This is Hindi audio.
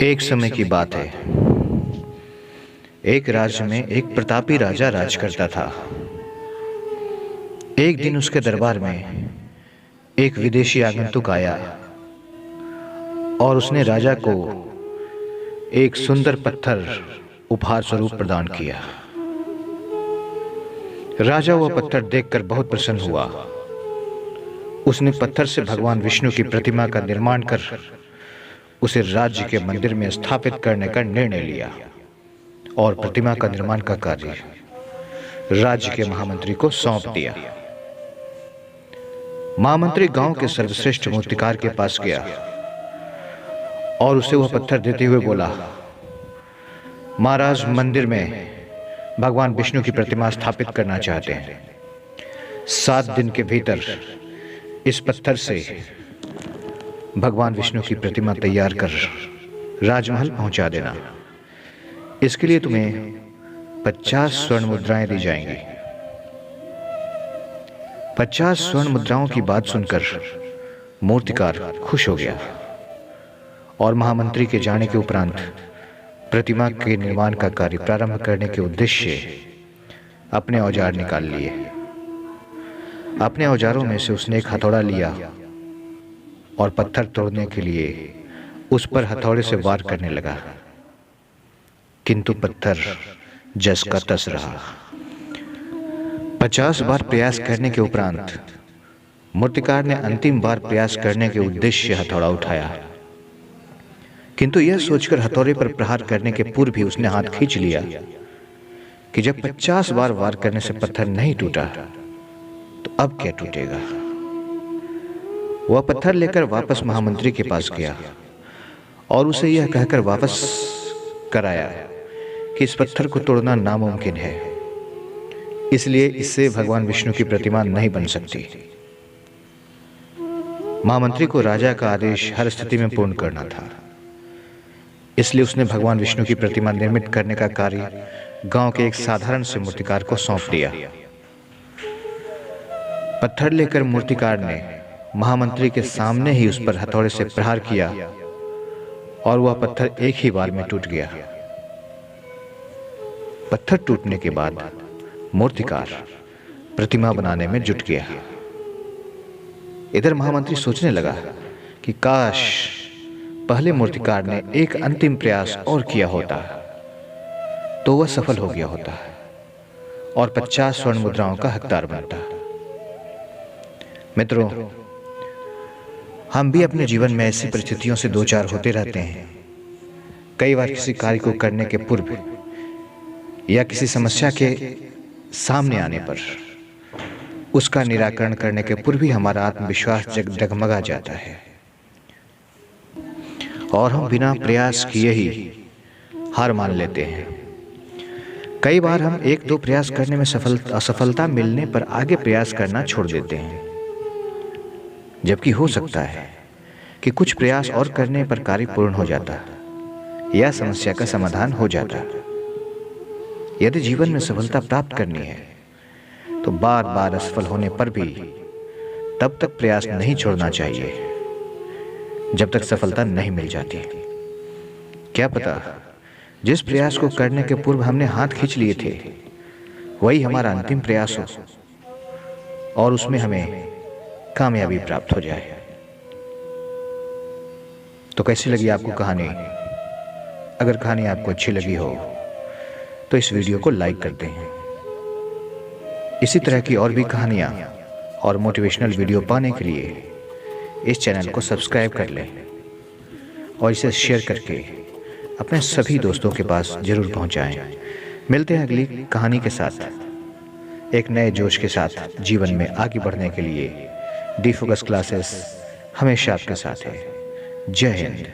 एक समय की बात है। एक राज्य में एक प्रतापी राजा राज करता था। एक दिन उसके दरबार में एक विदेशी आगंतुक आया और उसने राजा को एक सुंदर पत्थर उपहार स्वरूप प्रदान किया। राजा वह पत्थर देखकर बहुत प्रसन्न हुआ। उसने पत्थर से भगवान विष्णु की प्रतिमा का निर्माण कर उसे राज्य के मंदिर में स्थापित करने का निर्णय लिया और प्रतिमा का निर्माण का कार्य राज्य के महामंत्री को सौंप दिया। महामंत्री गांव के सर्वश्रेष्ठ मूर्तिकार के पास गया और उसे वह पत्थर देते हुए बोला, महाराज, मंदिर में भगवान विष्णु की प्रतिमा स्थापित करना चाहते हैं। 7 दिन के भीतर इस पत्थर से भगवान विष्णु की प्रतिमा तैयार कर राजमहल पहुंचा देना। इसके लिए तुम्हें 50 स्वर्ण मुद्राएं दी जाएंगी। 50 स्वर्ण मुद्राओं की बात सुनकर मूर्तिकार खुश हो गया और महामंत्री के जाने के उपरांत प्रतिमा के निर्माण का कार्य प्रारंभ करने के उद्देश्य से अपने औजार निकाल लिए। अपने औजारों में से उसने एक हथौड़ा लिया और पत्थर तोड़ने के लिए उस पर हथौड़े से वार करने लगा, किंतु पत्थर जस का तस रहा। 50 बार प्रयास करने के उपरांत मूर्तिकार ने अंतिम बार प्रयास करने के उद्देश्य से हथौड़ा उठाया, किंतु यह सोचकर हथौड़े पर प्रहार करने के पूर्व ही उसने हाथ खींच लिया कि जब 50 बार वार करने से पत्थर नहीं टूटा तो अब क्या टूटेगा। वह पत्थर लेकर वापस महामंत्री के पास गया और उसे यह कहकर वापस कराया कि इस पत्थर को तोड़ना नामुमकिन है, इसलिए इससे भगवान विष्णु की प्रतिमा नहीं बन सकती। महामंत्री को राजा का आदेश हर स्थिति में पूर्ण करना था, इसलिए उसने भगवान विष्णु की प्रतिमा निर्मित करने का कार्य गांव के एक साधारण से मूर्तिकार को सौंप दिया। पत्थर लेकर मूर्तिकार ने महामंत्री के सामने ही उस पर हथौड़े से प्रहार किया और वह पत्थर एक ही बार में टूट गया। पत्थर टूटने के बाद मूर्तिकार प्रतिमा बनाने में जुट गया। इधर महामंत्री सोचने लगा कि काश पहले मूर्तिकार ने एक अंतिम प्रयास और किया होता तो वह सफल हो गया होता और 50 स्वर्ण मुद्राओं का हकदार बनता। मित्रों, हम भी अपने जीवन में ऐसी परिस्थितियों से दो चार होते रहते हैं। कई बार किसी कार्य को करने के पूर्व या किसी समस्या के सामने आने पर उसका निराकरण करने के पूर्व ही हमारा आत्मविश्वास डगमगा जाता है और हम बिना प्रयास किए ही हार मान लेते हैं। कई बार हम 1-2 प्रयास करने में असफलता मिलने पर आगे प्रयास करना छोड़ देते हैं, जबकि हो सकता है कि कुछ प्रयास और करने पर कार्य पूर्ण हो जाता या समस्या का समाधान हो जाता। यदि जीवन में सफलता प्राप्त करनी है तो बार बार असफल होने पर भी तब तक प्रयास नहीं छोड़ना चाहिए जब तक सफलता नहीं मिल जाती। क्या पता जिस प्रयास को करने के पूर्व हमने हाथ खींच लिए थे वही हमारा अंतिम प्रयास हो और उसमें हमें कामयाबी प्राप्त हो जाए। तो कैसी लगी आपको कहानी? अगर कहानी आपको अच्छी लगी हो तो इस वीडियो को लाइक कर दें। इसी तरह की और भी कहानियां और मोटिवेशनल वीडियो पाने के लिए इस चैनल को सब्सक्राइब कर लें और इसे शेयर करके अपने सभी दोस्तों के पास जरूर पहुंचाएं। मिलते हैं अगली कहानी के साथ, एक नए जोश के साथ। जीवन में आगे बढ़ने के लिए डी फोकस क्लासेस हमेशा आपके साथ है। जय हिंद।